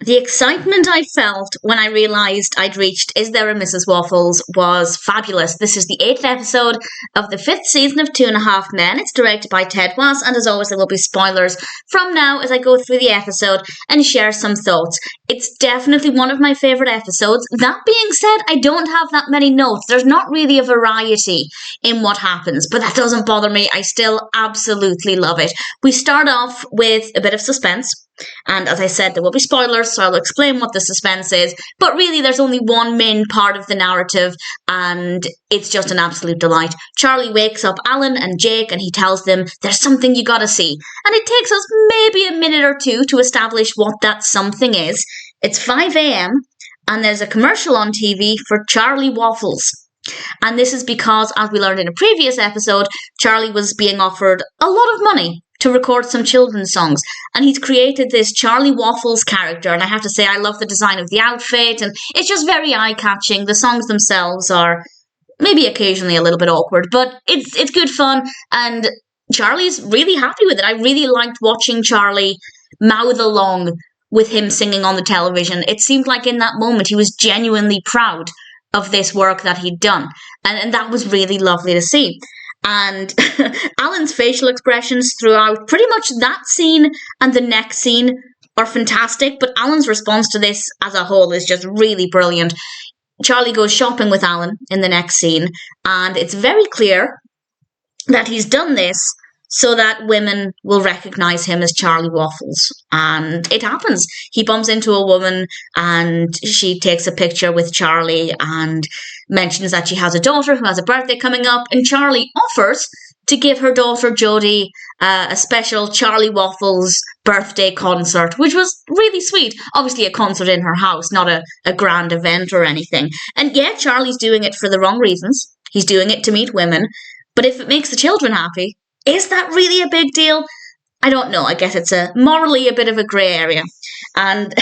The excitement I felt when I realised I'd reached Is There a Mrs. Waffles was fabulous. This is the 8th episode of the 5th season of 2.5 Men. It's directed by Ted Was, and as always there will be spoilers from now as I go through the episode and share some thoughts. It's definitely one of my favourite episodes. That being said, I don't have that many notes. There's not really a variety in what happens, but that doesn't bother me. I still absolutely love it. We start off with a bit of suspense. And as I said, there will be spoilers, so I'll explain what the suspense is. But really, there's only one main part of the narrative, and it's just an absolute delight. Charlie wakes up Alan and Jake, and he tells them, there's something you gotta see. And it takes us maybe a minute or two to establish what that something is. It's 5 a.m, and there's a commercial on TV for Charlie Waffles. And this is because, as we learned in a previous episode, Charlie was being offered a lot of money to record some children's songs, and he's created this Charlie Waffles character, and I have to say I love the design of the outfit, and it's just very eye-catching. The songs themselves are maybe occasionally a little bit awkward, but it's good fun, and Charlie's really happy with it. I really liked watching Charlie mouth along with him singing on the television. It seemed like in that moment he was genuinely proud of this work that he'd done, and that was really lovely to see. And Alan's facial expressions throughout pretty much that scene and the next scene are fantastic, but Alan's response to this as a whole is just really brilliant. Charlie goes shopping with Alan in the next scene, and it's very clear that he's done this so that women will recognise him as Charlie Waffles. And it happens. He bumps into a woman and she takes a picture with Charlie and mentions that she has a daughter who has a birthday coming up, and Charlie offers to give her daughter Jodie a special Charlie Waffles birthday concert, which was really sweet. Obviously a concert in her house, not a grand event or anything. And yeah, Charlie's doing it for the wrong reasons. He's doing it to meet women. But if it makes the children happy, is that really a big deal? I don't know. I guess it's morally a bit of a grey area. And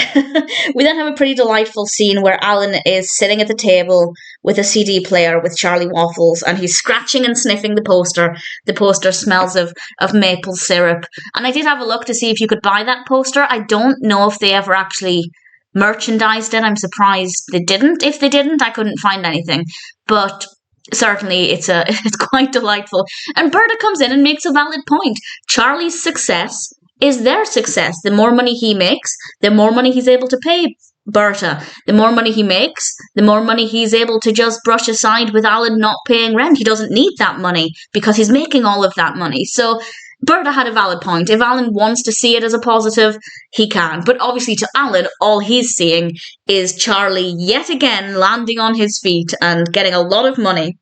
we then have a pretty delightful scene where Alan is sitting at the table with a CD player with Charlie Waffles, and he's scratching and sniffing the poster. The poster smells of maple syrup. And I did have a look to see if you could buy that poster. I don't know if they ever actually merchandised it. I'm surprised they didn't. If they didn't, I couldn't find anything. But certainly it's quite delightful. And Berta comes in and makes a valid point. Charlie's success is their success. The more money he makes, the more money he's able to pay Berta. The more money he makes, the more money he's able to just brush aside with Alan not paying rent. He doesn't need that money because he's making all of that money. So Berta had a valid point. If Alan wants to see it as a positive, he can. But obviously to Alan, all he's seeing is Charlie yet again landing on his feet and getting a lot of money.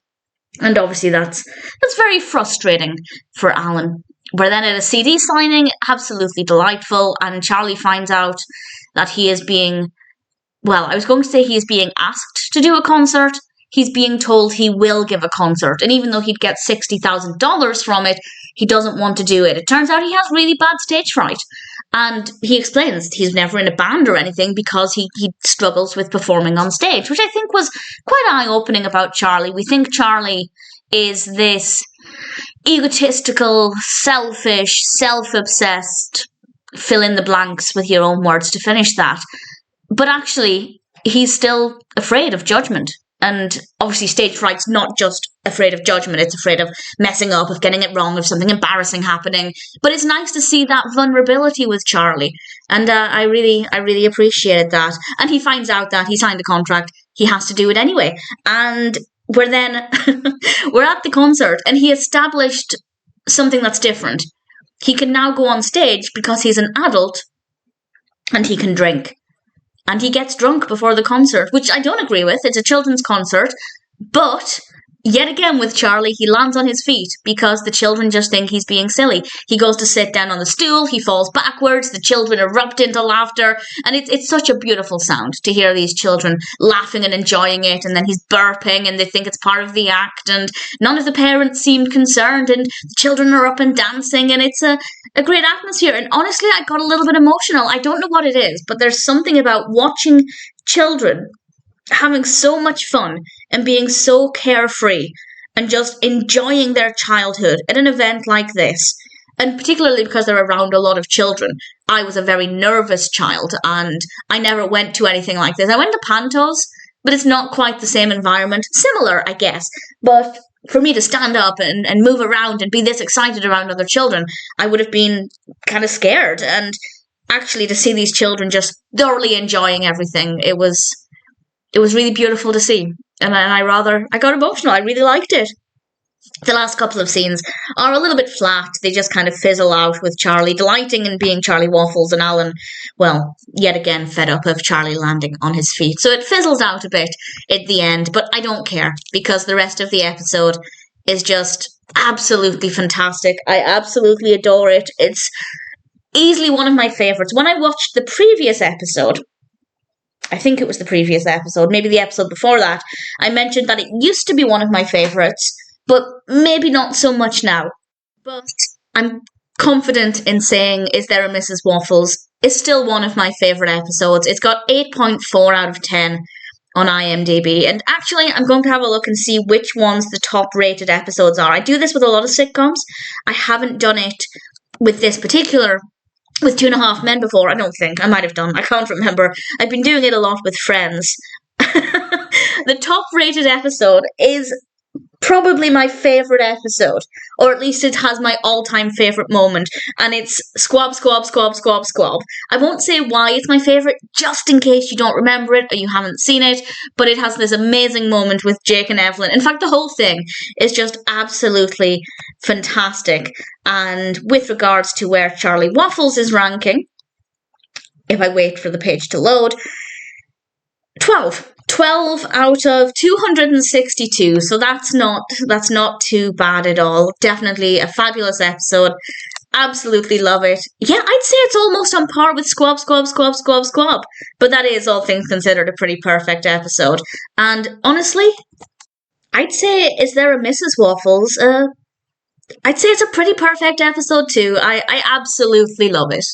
And obviously that's very frustrating for Alan. We're then at a CD signing, absolutely delightful, and Charlie finds out that he is being, well, I was going to say he is being asked to do a concert. He's being told he will give a concert, and even though he'd get $60,000 from it, he doesn't want to do it. It turns out he has really bad stage fright. And he explains he's never in a band or anything because he struggles with performing on stage, which I think was quite eye-opening about Charlie. We think Charlie is this egotistical, selfish, self-obsessed, fill in the blanks with your own words to finish that. But actually, he's still afraid of judgment. And obviously stage fright's not just afraid of judgment, it's afraid of messing up, of getting it wrong, of something embarrassing happening. But it's nice to see that vulnerability with Charlie. And I really appreciated that. And he finds out that he signed a contract, he has to do it anyway. And we're then, we're at the concert, and he established something that's different. He can now go on stage because he's an adult and he can drink. And he gets drunk before the concert, which I don't agree with. It's a children's concert. But yet again with Charlie, he lands on his feet because the children just think he's being silly. He goes to sit down on the stool, he falls backwards, the children erupt into laughter, and it's such a beautiful sound to hear these children laughing and enjoying it, and then he's burping and they think it's part of the act, and none of the parents seemed concerned, and the children are up and dancing, and it's a great atmosphere. And honestly, I got a little bit emotional. I don't know what it is, but there's something about watching children having so much fun and being so carefree and just enjoying their childhood at an event like this. And particularly because they're around a lot of children. I was a very nervous child and I never went to anything like this. I went to Pantos, but it's not quite the same environment. Similar, I guess. But for me to stand up and move around and be this excited around other children, I would have been kind of scared. And actually to see these children just thoroughly enjoying everything, it was really beautiful to see. And I got emotional. I really liked it. The last couple of scenes are a little bit flat. They just kind of fizzle out with Charlie delighting in being Charlie Waffles and Alan, well, yet again fed up of Charlie landing on his feet. So it fizzles out a bit at the end, but I don't care because the rest of the episode is just absolutely fantastic. I absolutely adore it. It's easily one of my favourites. When I watched the previous episode, I think it was the previous episode, maybe the episode before that, I mentioned that it used to be one of my favourites, but maybe not so much now. But I'm confident in saying Is There a Mrs. Waffles is still one of my favourite episodes. It's got 8.4 out of 10 on IMDb. And actually, I'm going to have a look and see which ones the top rated episodes are. I do this with a lot of sitcoms. I haven't done it with this particular, with 2.5 Men before. I don't think. I might have done. I can't remember. I've been doing it a lot with friends. The top rated episode is probably my favourite episode, or at least it has my all-time favourite moment, and it's Squab, Squab, Squab, Squab, Squab. I won't say why it's my favourite, just in case you don't remember it or you haven't seen it, but it has this amazing moment with Jake and Evelyn. In fact, the whole thing is just absolutely fantastic. And with regards to where Charlie Waffles is ranking, if I wait for the page to load, 12 out of 262, so that's not too bad at all. Definitely a fabulous episode. Absolutely love it. Yeah, I'd say it's almost on par with Squab, Squab, Squab, Squab, Squab. But that is, all things considered, a pretty perfect episode. And honestly, I'd say Is There a Mrs. Waffles? I'd say it's a pretty perfect episode too. I absolutely love it.